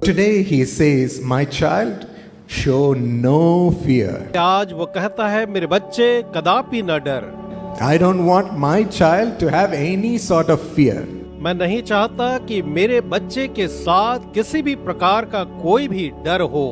Today he says, my child, show no fear. आज वो कहता है मेरे बच्चे कदापि न डर। I don't want my child to have any sort of fear. मैं नहीं चाहता कि मेरे बच्चे के साथ किसी भी प्रकार का कोई भी डर हो।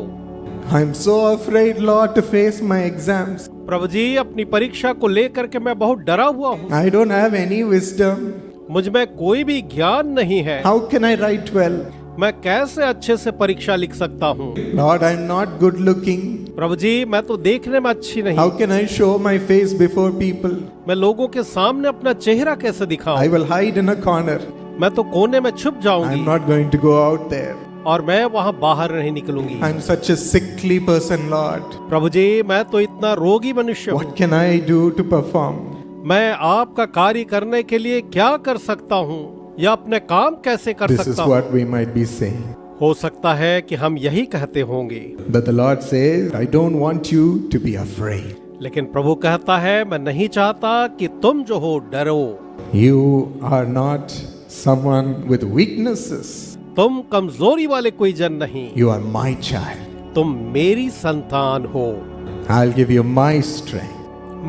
I'm so afraid, Lord, to face my exams. प्रभु जी, अपनी परीक्षा को लेकर के मैं बहुत डरा हुआ हूँ। I don't have any wisdom. मुझ में कोई भी ज्ञान नहीं है। How can I write well? मैं कैसे अच्छे से परीक्षा लिख सकता हूँ? Lord, I'm not good looking. प्रभु जी, मैं तो देखने में अच्छी नहीं। How can I show my face before people? मैं लोगों के सामने अपना चेहरा कैसे दिखाऊं? I will hide in a corner. मैं तो कोने में छुप I'm जाऊंगी not going to go out there. और मैं वहाँ बाहर नहीं निकलूंगी। I'm such a sickly person, Lord. प्रभु जी, मैं तो इतना रोगी मनुष्य हूँ। What can I do to perform? मैं आपका कार्य करने के लिए क्या कर सकता हूँ या अपने काम कैसे कर This is सकता हूँ? what we might be saying. हो सकता है कि हम यही कहते होंगे। But the Lord says, I don't want you to be afraid. लेकिन प्रभु कहता है, मैं नहीं चाहता कि तुम जो हो डरो। You are not someone with weaknesses. तुम कमजोरी वाले कोई जन नहीं, You are my child. तुम मेरी संतान हो। I'll give you my strength.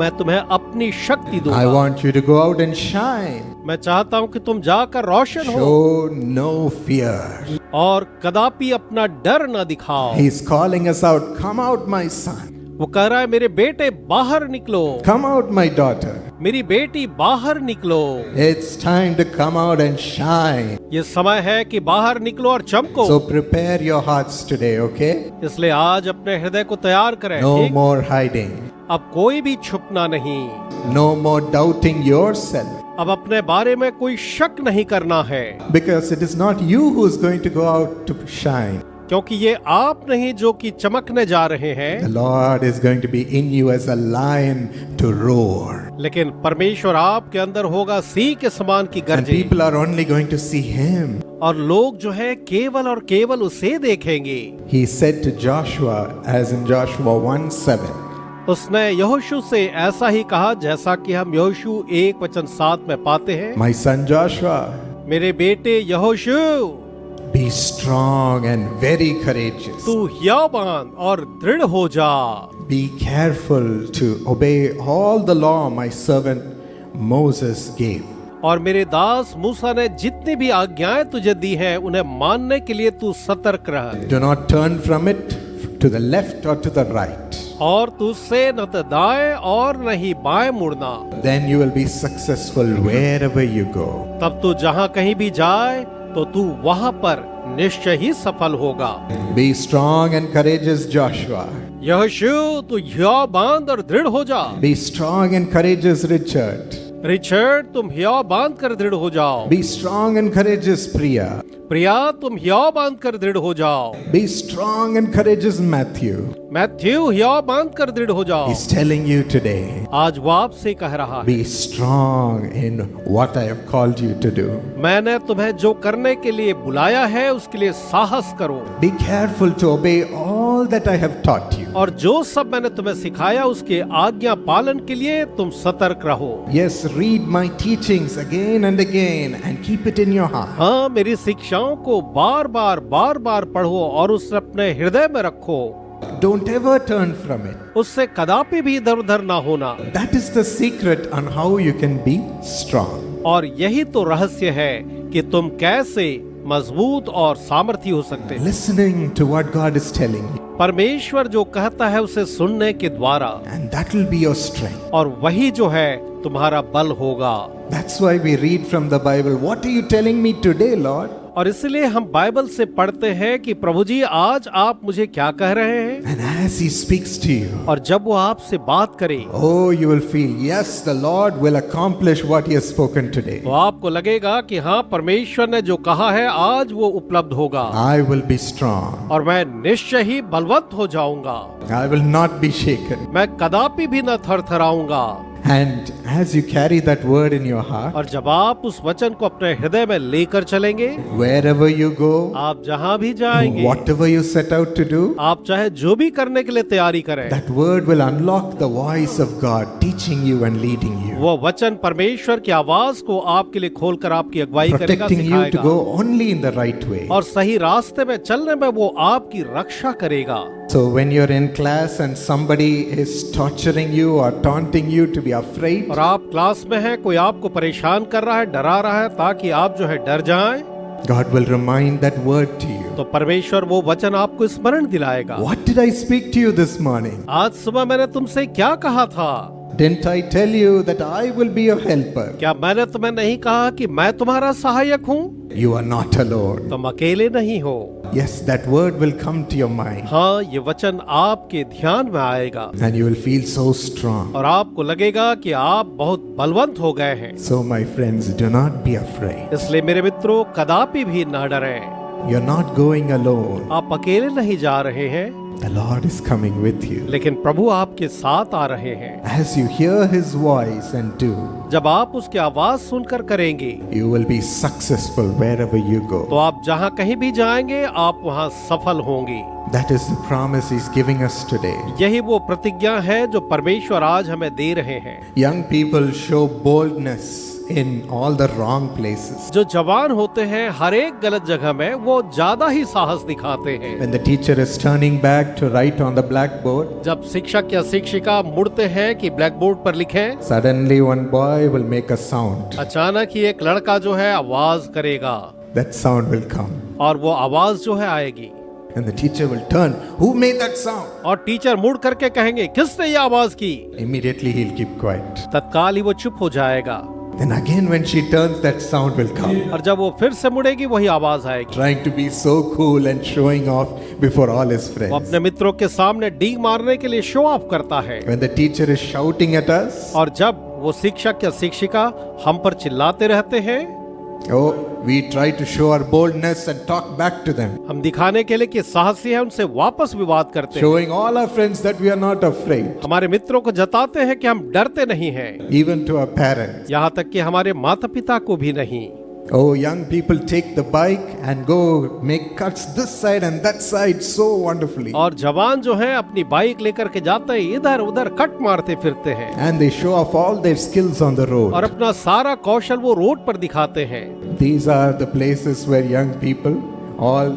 मैं तुम्हें अपनी शक्ति I दूंगा। want you to go out and shine. मैं चाहता हूँ कि तुम जाकर रोशन हो Show no fear. और कदापि अपना डर न दिखाओ। He's calling us out. Come out, my son. वो कह रहा है, मेरे बेटे बाहर निकलो, Come out, my daughter. मेरी बेटी बाहर निकलो। It's time to come out and shine. ये समय है कि बाहर निकलो और चमको। So prepare your hearts today, okay? इसलिए आज अपने हृदय को तैयार करें। No ठीक? more hiding. अब कोई भी छुपना नहीं। No more doubting yourself. अब अपने बारे में कोई शक नहीं करना है, Because it is not you who is going to go out to shine. क्योंकि ये आप नहीं जो कि चमकने जा रहे हैं, The Lord is going to be in you as a lion to roar. लेकिन परमेश्वर आपके अंदर होगा सिंह के समान की And Garje. people are only going to see him. और लोग जो है केवल और केवल उसे देखेंगे। He said to Joshua, as in Joshua 1:7, उसने यहोशू से ऐसा ही कहा जैसा कि हम यहोशू 1:7 में पाते हैं। My son Joshua, मेरे बेटे यहोशू, be strong and very courageous. तू हियावान और दृढ़ हो जा। Be careful to obey all the law my servant Moses gave. और मेरे दास मूसा ने जितनी भी आज्ञाएं तुझे दी हैं उन्हें मानने के लिए तू सतर्क रह। Do not turn from it to the left or to the right. और तू उससे न तो दाएं और न ही बाएं मुड़ना। Then you will be successful wherever you go. तब तू जहाँ कहीं भी जाए तो तू वहाँ पर निश्चय ही सफल होगा। Be strong and courageous, Joshua. यहोशू, तू हियावान और दृढ़ हो जा। Be strong and courageous, Richard. Richard, तुम हियाव बांध कर दृढ़ हो जाओ। Be strong and courageous, Priya. प्रिया, तुम हियाव बांध कर दृढ़ हो जाओ। Be strong and courageous, Matthew. Matthew, हियाव बांध कर दृढ़ हो जाओ। He's telling you today, आज वो आपसे कह रहा है, be strong in what I have called you to do. मैंने तुम्हें जो करने के लिए बुलाया है उसके लिए साहस करो। Be careful to obey all that I have taught you. और जो सब मैंने तुम्हें सिखाया उसके आज्ञा पालन के लिए तुम सतर्क रहो। Yes, read my teachings again and again and keep it in your heart. हाँ, मेरी शिक्षाओं को बार बार पढ़ो और उसे अपने हृदय में रखो। Don't ever turn from it. उससे कदापि भी इधर उधर ना होना। That is the secret on how you can be strong. और यही तो रहस्य है कि तुम कैसे मजबूत और सामर्थी हो सकते हैं। Listening to what God is telling you. परमेश्वर जो कहता है उसे सुनने के द्वारा, And that will be your strength. और वही जो है तुम्हारा बल होगा। That's why we read from the Bible. What are you telling me today, Lord? और इसलिए हम बाइबल से पढ़ते हैं कि प्रभु जी आज आप मुझे क्या कह रहे हैं। And as He speaks to you, और जब वो आपसे बात करे, oh, you will feel, yes, the Lord will accomplish what He has spoken today. तो आपको लगेगा कि हाँ, परमेश्वर ने जो कहा है आज वो उपलब्ध होगा। I will be strong. और मैं निश्चय ही बलवंत हो जाऊंगा। I will not be shaken. मैं कदापि भी न थरथराऊंगा। And as you carry that word in your heart, और जब आप उस वचन को अपने हृदय में लेकर चलेंगे, wherever you go, आप जहां भी जाएंगे, whatever you set out to do, आप चाहे जो भी करने के लिए तैयारी करें, that word will unlock the voice of God, teaching you and leading you, वो वचन परमेश्वर की आवाज को आपके लिए खोलकर आपकी अगुवाई करेगा, protecting you to सिखाएगा, go only in the right way. और सही रास्ते में चलने में वो आपकी रक्षा करेगा। So when you're in class and somebody is torturing you or taunting you to be afraid, और आप क्लास में हैं, कोई आपको परेशान कर रहा है, डरा रहा है, ताकि आप जो है डर जाएं, God will remind that word to you. तो परमेश्वर वो वचन आपको स्मरण दिलाएगा। What did I speak to you this morning? आज सुबह मैंने तुमसे क्या कहा था? Didn't I tell you that I will be your helper? क्या मैंने तुम्हें नहीं कहा कि मैं तुम्हारा सहायक हूँ? You are not alone. तुम अकेले नहीं हो। Yes, that word will come to your mind हाँ, ये वचन आपके ध्यान में आएगा and you will feel so strong. और आपको लगेगा कि आप बहुत बलवंत हो गए हैं। So my friends, do not be afraid. इसलिए मेरे मित्रों, कदापि भी ना डरें। You're not going alone. आप अकेले नहीं जा रहे हैं, The Lord is coming with you. लेकिन प्रभु आपके साथ आ रहे हैं। As you hear His voice and do, जब आप उसकी आवाज सुनकर करेंगे, you will be successful wherever you go. तो आप जहाँ कहीं भी जाएंगे, आप वहाँ सफल होंगे। That is the promise He's giving us today. यही वो प्रतिज्ञा है जो परमेश्वर आज हमें दे रहे हैं। Young people show boldness in all the wrong places. जो जवान होते हैं, हर एक गलत जगह में वो ज्यादा ही साहस दिखाते हैं। When the teacher is turning back to write on the blackboard, जब शिक्षक या शिक्षिका मुड़ते हैं कि ब्लैक बोर्ड पर लिखें, suddenly one boy will make a sound. अचानक ही एक लड़का जो है आवाज करेगा, That sound will come. और वो आवाज जो है आएगी, And the teacher will turn. Who made that sound? और टीचर मुड़ करके कहेंगे, किसने ये आवाज की? Immediately he'll keep quiet. तत्काल ही वो चुप हो जाएगा। Then again when she turns, that sound will come. और जब वो फिर से मुड़ेगी, वही आवाज आएगी। Trying to be so cool and showing off before all his वो friends. अपने मित्रों के सामने डींग मारने के लिए शो ऑफ करता है। When the teacher is shouting at us, और जब वो शिक्षक या शिक्षिका हम पर चिल्लाते रहते हैं, oh, we try to show our boldness and talk back to them. हम दिखाने के लिए कि साहसी है, उनसे वापस विवाद करते हैं। Showing all our friends that we are not afraid. हमारे मित्रों को जताते हैं कि हम डरते नहीं हैं, Even to our parents. यहाँ तक कि हमारे माता पिता को भी नहीं। Oh, young people take the bike and go make cuts this side and that side so wonderfully. और जवान जो हैं अपनी बाइक लेकर के जाते हैं, इधर उधर कट मारते फिरते हैं, And they show off all their skills on the और road. अपना सारा कौशल वो रोड पर दिखाते हैं। These are the places where young people all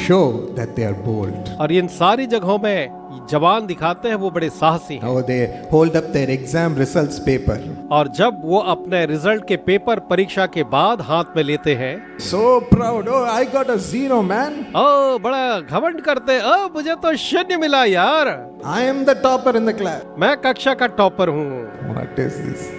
show that they are bold. और इन सारी जगहों में जवान दिखाते हैं वो बड़े साहसी हैं। Oh, they hold up their exam results paper. और जब वो अपने रिजल्ट के पेपर परीक्षा के बाद हाथ में लेते हैं, So proud. Oh, I got a 0, man. ओ बड़ा घमंड करते, ओ मुझे तो 0 मिला यार, I am the topper in the class. मैं कक्षा का टॉपर हूँ। What is this?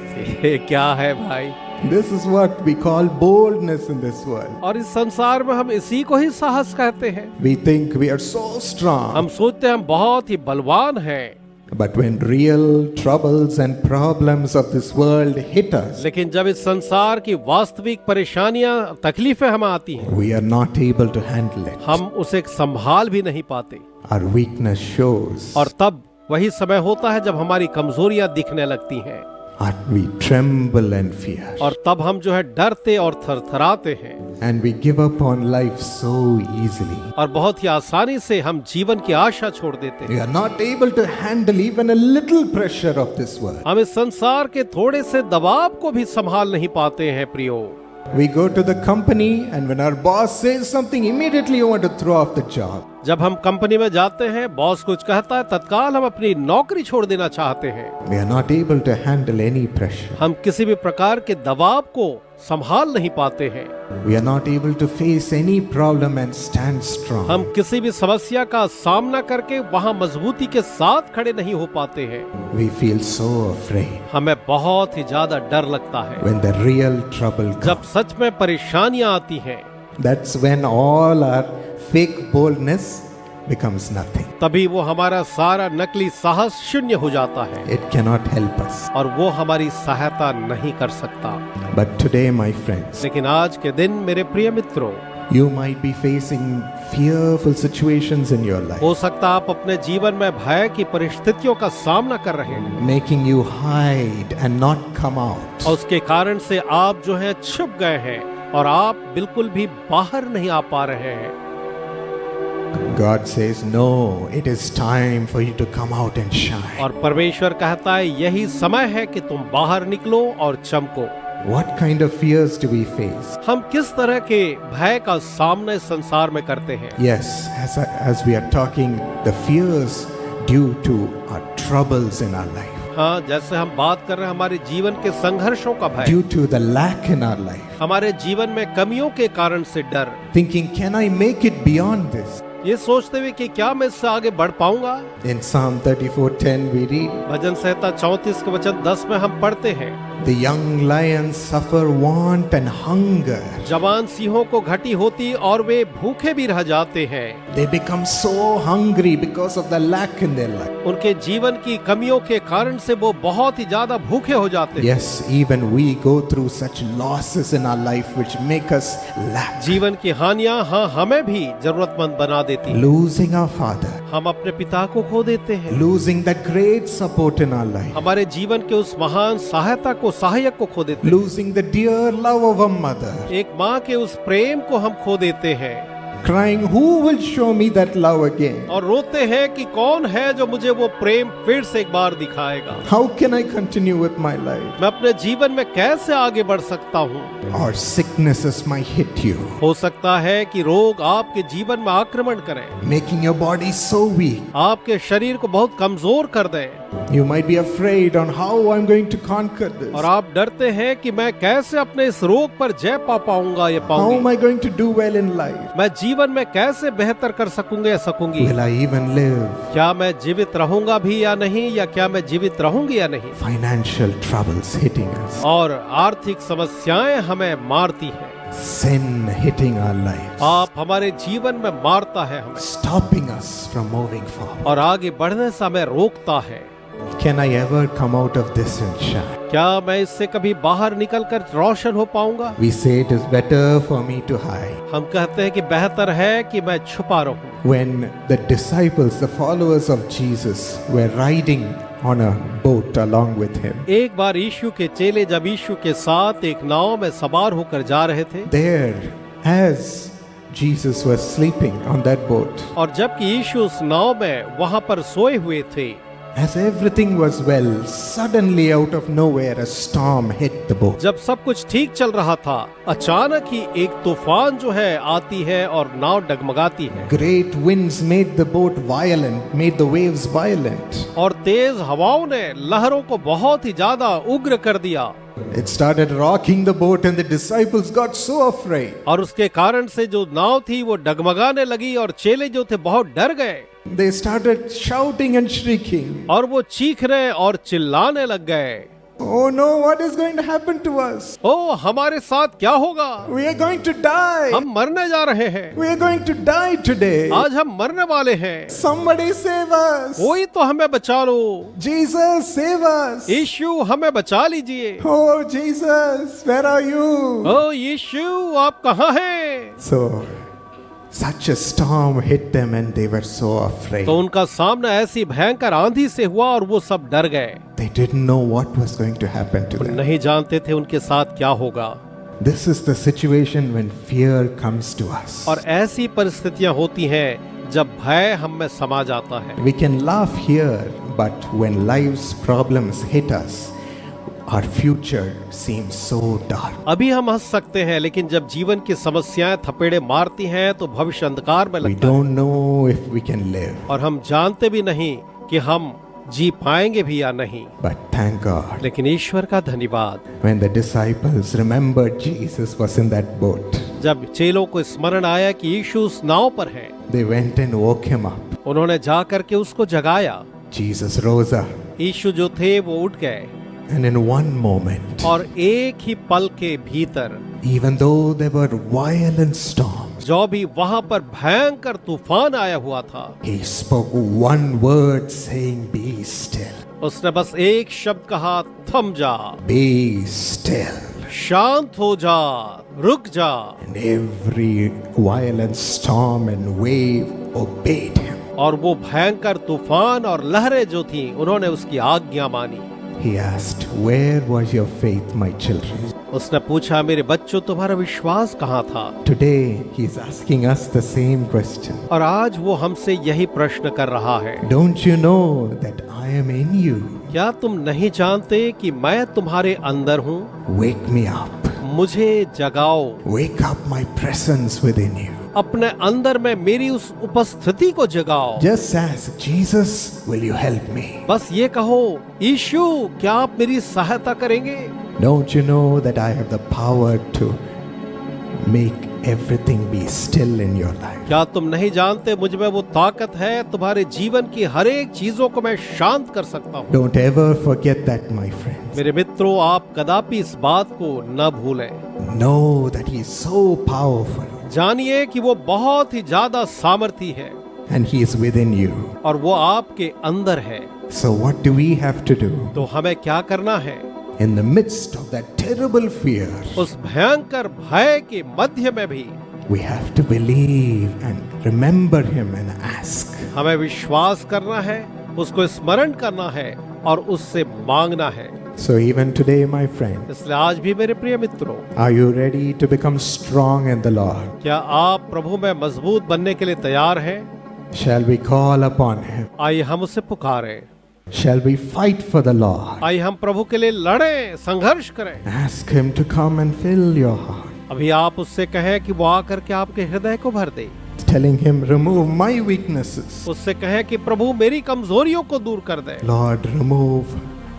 ये क्या है भाई? This is what we call boldness in this world. और इस संसार में हम इसी को ही साहस कहते हैं। We think we are so strong. हम सोचते हैं हम बहुत ही बलवान हैं, But when real troubles and problems of this world hit us, लेकिन जब इस संसार की वास्तविक परेशानियां, तकलीफें हमें आती हैं, we are not able to handle it. हम उसे संभाल भी नहीं पाते। Our weakness shows. और तब वही समय होता है जब हमारी कमजोरियां दिखने लगती हैं, And we tremble and fear. और तब हम जो है डरते और थरथराते हैं, And we give up on life so easily. और बहुत ही आसानी से हम जीवन की आशा छोड़ देते हैं। We are not able to handle even a little pressure of this world. हम इस संसार के थोड़े से दबाव को भी संभाल नहीं पाते हैं प्रियो। We go to the company and when our boss says something, immediately you want to throw off the job. जब हम कंपनी में जाते हैं, बॉस कुछ कहता है, तत्काल हम अपनी नौकरी छोड़ देना चाहते हैं। We are not able to handle any pressure. हम किसी भी प्रकार के दबाव को संभाल नहीं पाते हैं। We are not able to face any problem and stand strong. हम किसी भी समस्या का सामना करके वहां मजबूती के साथ खड़े नहीं हो पाते हैं। We feel so afraid हमें बहुत ही ज्यादा डर लगता है when the real trouble जब comes. सच में परेशानियां आती हैं। That's when all our fake boldness becomes nothing. तभी वो हमारा सारा नकली साहस शून्य हो जाता है, It cannot help us. और वो हमारी सहायता नहीं कर सकता। But today, my friends, लेकिन आज के दिन मेरे प्रिय मित्रों, You might be facing fearful situations in your life, हो सकता आप अपने जीवन में भय की परिस्थितियों का सामना कर रहे हैं making you hide and not come out. और उसके कारण से आप जो है छुप गए हैं और आप बिल्कुल भी बाहर नहीं आ पा रहे हैं। God says, no, it is time for you to come out and shine. और परमेश्वर कहता है यही समय है कि तुम बाहर निकलो और चमको। What kind of fears do we face? हम किस तरह के भय का सामना इस संसार में करते हैं? Yes, as we are talking, the fears due to our troubles in our life, हाँ, जैसे हम बात कर रहे हैं हमारे जीवन के संघर्षों का भय, due to the lack in our life, हमारे जीवन में कमियों के कारण से डर, thinking, can I make it beyond this? ये सोचते हुए कि क्या मैं इससे आगे बढ़ पाऊंगा। In Psalm 34:10 we read, भजन संहिता 34 के वचन 10 में हम पढ़ते हैं, the young lions suffer want and hunger. जवान सिंहों को घटी होती और वे भूखे भी रह जाते हैं। They become so hungry because of the lack in their life. उनके जीवन की कमियों के कारण से वो बहुत ही ज्यादा भूखे हो जाते हैं। Yes, even we go through such losses in our life which make us lack. जीवन की हानियां हाँ हमें भी जरूरतमंद बना देती हैं। Losing our father, हम अपने पिता को खो देते हैं, losing that great support in our life, हमारे जीवन के उस महान सहायक को खो देते हैं, losing the dear love of a mother, एक माँ के उस प्रेम को हम खो देते हैं crying, who will show me that love again? और रोते हैं कि कौन है जो मुझे वो प्रेम फिर से एक बार दिखाएगा। How can I continue with my life? मैं अपने जीवन में कैसे आगे बढ़ सकता हूँ? Or sicknesses might hit you, हो सकता है कि रोग आपके जीवन में आक्रमण करें, making your body so weak. आपके शरीर को बहुत कमजोर कर दें You might be afraid on how I'm going to conquer this. और आप डरते हैं कि मैं कैसे अपने इस रोग पर जय पा पाऊंगा या How am पाऊंगी, I going to do well in life? मैं जीवन में कैसे बेहतर कर सकूंगा या सकूंगी, Will I even live? क्या मैं जीवित रहूंगा भी या नहीं, या क्या मैं जीवित रहूंगी या नहीं। Financial troubles hitting us, और आर्थिक समस्याएं हमें मारती हैं, sin hitting our lives, आप हमारे जीवन में मारता है हमें stopping us from moving forward. और आगे बढ़ने से हमें रोकता है। Can I ever come out of this and shine? क्या मैं इससे कभी बाहर निकलकर रोशन हो पाऊंगा? We say it is better for me to hide. हम कहते हैं कि बेहतर है कि मैं छुपा रहूं। When the disciples, the followers of Jesus, were riding on a boat along with him, एक बार यीशु के चेले जब यीशु के साथ एक नाव में सवार होकर जा रहे थे there, as Jesus was sleeping on that boat, और जबकि यीशु उस नाव में वहां पर सोए हुए थे, as everything was well, suddenly out of nowhere a storm hit the boat. जब सब कुछ ठीक चल रहा था, अचानक ही एक तूफान जो है आती है और नाव डगमगाती है Great winds made the boat violent, made the waves violent. और तेज हवाओं ने लहरों को बहुत ही ज्यादा उग्र कर दिया It started rocking the boat and the disciples got so afraid. और उसके कारण से जो नाव थी वो डगमगाने लगी और चेले जो थे बहुत डर गए They started shouting and shrieking. और वो चीखने और चिल्लाने लग गए, Oh no, what is going to happen to us? ओ हमारे साथ क्या होगा, We are going to die. हम मरने जा रहे हैं, We are going to die today. आज हम मरने वाले हैं, Somebody save us. कोई तो हमें बचा लो, Jesus, save us. यीशु हमें बचा लीजिए, Oh Jesus, where are you? ओ यीशु आप कहाँ हैं? So, such a storm hit them and they were so afraid. तो उनका सामना ऐसी भयंकर आंधी से हुआ और वो सब डर गए, They didn't know what was going to happen to वो them. नहीं जानते थे उनके साथ क्या होगा। This is the situation when fear comes to us. और ऐसी परिस्थितियां होती हैं जब भय हम में समा जाता है। We can laugh here, but when life's problems hit us, our future seems so dark. अभी हम हंस सकते हैं, लेकिन जब जीवन की समस्याएं थपेड़े मारती हैं तो भविष्य अंधकार में We लगता है don't know if we can live, और हम जानते भी नहीं कि हम जी पाएंगे भी या नहीं। but thank God. लेकिन ईश्वर का धन्यवाद, When the disciples remembered Jesus was in that boat, जब चेलों को स्मरण आया कि यीशु उस नाव पर है, they went and woke him up. उन्होंने जा करके उसको जगाया। Jesus rose up, यीशु जो थे वो उठ गए and in one moment, और एक ही पल के भीतर, even though there were violent storms, जो भी वहां पर भयंकर तूफान आया हुआ था, he spoke one word saying, "Be still, उसने बस एक शब्द कहा, थम जा, be still." शांत हो जा, रुक जा। And every violent storm and wave obeyed him. और वो भयंकर तूफान और लहरें जो थीं, उन्होंने उसकी आज्ञा मानी। He asked, "Where was your faith, my children?" उसने पूछा, मेरे बच्चों तुम्हारा विश्वास कहाँ था? Today, he's asking us the same question. और आज वो हमसे यही प्रश्न कर रहा है। Don't you know that I am in you? क्या तुम नहीं जानते कि मैं तुम्हारे अंदर हूँ? Wake me up. मुझे जगाओ। Wake up my presence within you. अपने अंदर में मेरी उस उपस्थिति को जगाओ। Just ask Jesus, will you help me? बस ये कहो, यीशु क्या आप मेरी सहायता करेंगे? Don't you know that I have the power to make everything be still in your life? क्या तुम नहीं जानते मुझ में वो ताकत है, तुम्हारे जीवन की हर एक चीजों को मैं शांत कर सकता हूँ। Don't ever forget that, my friends. मेरे मित्रों, आप कदापि इस बात को न भूलें। Know that he is so powerful जानिए कि वो बहुत ही ज्यादा सामर्थी है and he is within you. और वो आपके अंदर है। So what do we have to do? तो हमें क्या करना है? In the midst of that terrible fear, उस भयंकर भय के मध्य में भी we have to believe and remember him and ask. हमें विश्वास करना है, उसको स्मरण करना है और उससे मांगना है। So even today, my friend, इसलिए आज भी मेरे प्रिय मित्रों, are you ready to become strong in the Lord? क्या आप प्रभु में मजबूत बनने के लिए तैयार हैं? Shall we call upon him? आइए हम उसे पुकारें। Shall we fight for the Lord? आइए हम प्रभु के लिए लड़ें, संघर्ष करें। Ask him to come and fill your heart. अभी आप उससे कहें कि वो आकर के आपके हृदय को भर दे। Telling him, remove my weaknesses. उससे कहें कि प्रभु मेरी कमजोरियों को दूर कर दे। Lord, remove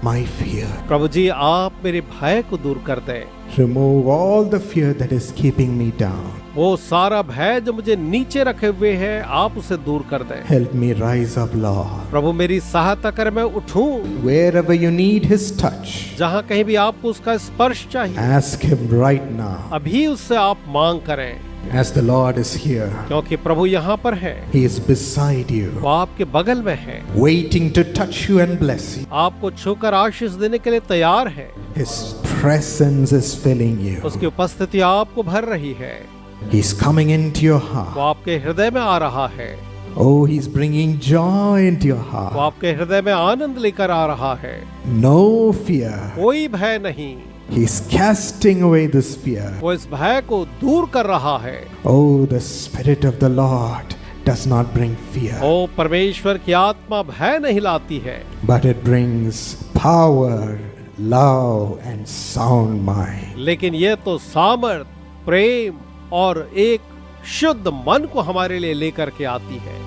my fear. प्रभु जी आप मेरे भय को दूर कर दे। Remove all the fear that is keeping me down. वो सारा भय जो मुझे नीचे रखे हुए है, आप उसे दूर कर दे। Help me rise up, Lord. प्रभु मेरी सहायता कर, मैं उठूं। Wherever you need his touch, जहाँ कहीं भी आपको उसका स्पर्श चाहिए, ask him right now. अभी उससे आप मांग करें। As the Lord is here, क्योंकि प्रभु यहाँ पर है, he is beside you, वो आपके बगल में है, waiting to touch you and bless you. आपको छूकर आशीष देने के लिए तैयार है। His presence is filling you. उसकी उपस्थिति आपको भर रही है। He's coming into your वो heart. आपके हृदय में आ रहा है। Oh, he's bringing joy into your वो heart. आपके हृदय में आनंद लेकर आ रहा है। No fear. कोई भय नहीं। He's casting away this fear. वो इस भय को दूर कर रहा है। Oh, the Spirit of the Lord does not bring fear, ओ परमेश्वर की आत्मा भय नहीं लाती है, but it brings power, love, and sound mind. लेकिन ये तो सामर्थ, प्रेम और एक शुद्ध मन को हमारे लिए लेकर के आती है।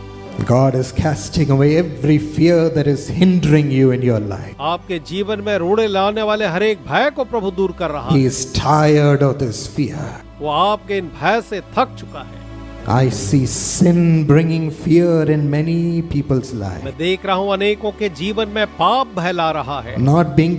God is casting away every fear that is hindering you in your life. आपके जीवन में रोड़े लाने वाले हर एक भय को प्रभु दूर कर रहा He है। is tired of this fear. वो आपके इन भय से थक चुका है। I see sin bringing fear in many people's lives. मैं देख रहा हूँ अनेकों के जीवन में पाप भय ला रहा है। Not being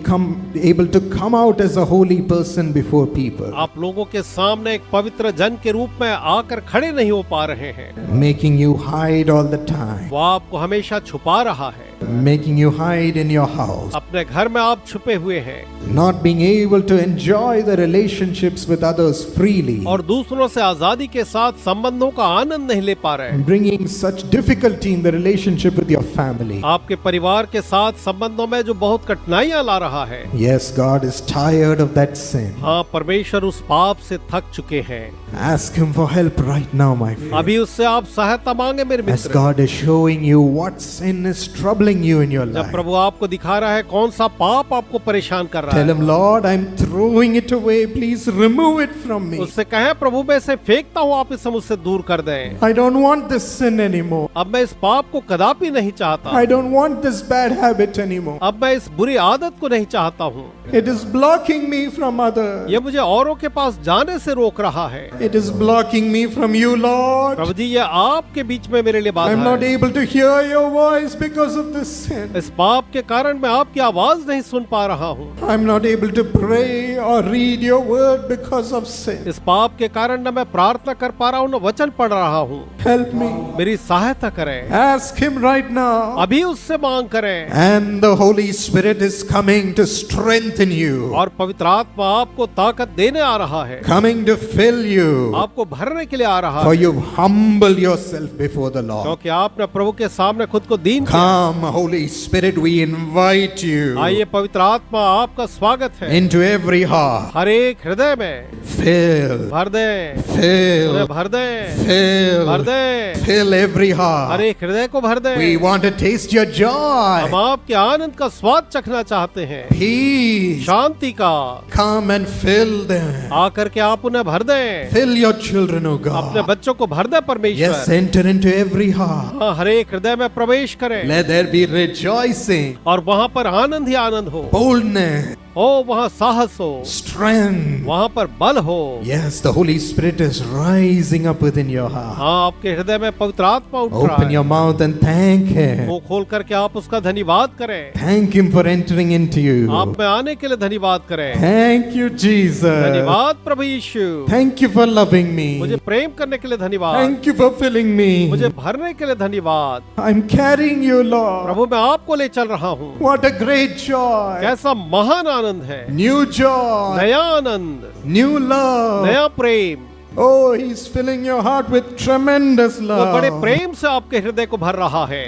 able to come out as a holy person before people. आप लोगों के सामने एक पवित्र जन के रूप में आकर खड़े नहीं हो पा रहे हैं। Making you hide all the time. वो आपको हमेशा छुपा रहा है। Making you hide in your house. अपने घर में आप छुपे हुए हैं Not being able to enjoy the relationships with others freely. और दूसरों से आजादी के साथ संबंधों का आनंद नहीं ले पा रहे हैं। Bringing such difficulty in the relationship with your family. आपके परिवार के साथ संबंधों में जो बहुत कठिनाइयां ला रहा है। Yes, God is tired of that sin. हाँ, परमेश्वर उस पाप से थक चुके हैं। Ask him for help right now, my friend. अभी उससे आप सहायता मांगे मेरे As Mitra. God is showing you what sin is troubling you in your जब life. प्रभु आपको दिखा रहा है कौन सा पाप आपको परेशान कर रहा Tell है, him, Lord, I'm throwing it away. Please remove it from me. उससे कहें प्रभु मैं इसे फेंकता हूँ, आप इसे मुझसे दूर कर दें। I don't want this sin anymore. अब मैं इस पाप को कदापि नहीं चाहता। I don't want this bad habit anymore. अब मैं इस बुरी आदत को नहीं चाहता हूँ। It is blocking me from others. ये मुझे औरों के पास जाने से रोक रहा है। It is blocking me from you, Lord. प्रभु जी ये आपके बीच में मेरे लिए बाधा I'm not है। able to hear your voice because of listen. इस पाप के कारण मैं आपकी आवाज नहीं सुन पा रहा हूँ। I'm not able to pray or read your word because of sin. इस पाप के कारण न मैं प्रार्थना कर पा रहा हूँ न वचन पढ़ रहा हूँ। Help me. मेरी सहायता करें। Ask him right now. अभी उससे मांग करें। And the Holy Spirit is coming to strengthen you, और पवित्र आत्मा आपको ताकत देने आ रहा है, coming to fill you, आपको भरने के लिए आ रहा for है, you've humbled yourself before the Lord. क्योंकि आपने प्रभु के सामने खुद को दीन किया। Come, Holy Spirit, we invite you आइए पवित्र आत्मा, आपका स्वागत है into every heart. हर एक हृदय में। Fill, भर दें, उन्हें fill, भर दें, भर fill, दें, fill every हर heart. एक हृदय को भर दें। We want to taste your हम joy, आपके आनंद का स्वाद चखना चाहते हैं, peace. शांति का। Come and fill them. आकर के आप उन्हें भर दें, Fill your children, O अपने God. बच्चों को भर दें परमेश्वर। Yes, enter into every heart. हाँ, हर एक हृदय में प्रवेश करें Let there be rejoicing, और वहाँ पर आनंद ही आनंद हो। boldness, ओ वहाँ साहस हो, strength. वहाँ पर बल हो। Yes, the Holy Spirit is rising up within your heart. हाँ, आपके हृदय में पवित्र आत्मा उठ रहा Open है। your mouth and thank Him. मुंह खोल करके आप उसका धन्यवाद करें। Thank Him for entering into you. आप में आने के लिए धन्यवाद करें। Thank you, Jesus. धन्यवाद प्रभु यीशु। Thank you for loving मुझे me. प्रेम करने के लिए धन्यवाद। Thank you for filling me. मुझे भरने के लिए धन्यवाद। I'm carrying you, Lord. प्रभु मैं आपको ले चल रहा हूँ। What a great joy. कैसा महान आनंद है, New joy. नया आनंद, New love. नया प्रेम। Oh, He's filling your heart with tremendous वो बड़े love. प्रेम से आपके हृदय को भर रहा है।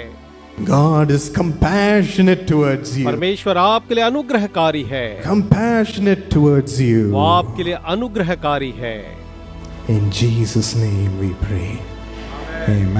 God is compassionate towards you. परमेश्वर आपके लिए अनुग्रहकारी है, Compassionate towards you. वो आपके लिए अनुग्रहकारी है। In Jesus' name we pray. Amen.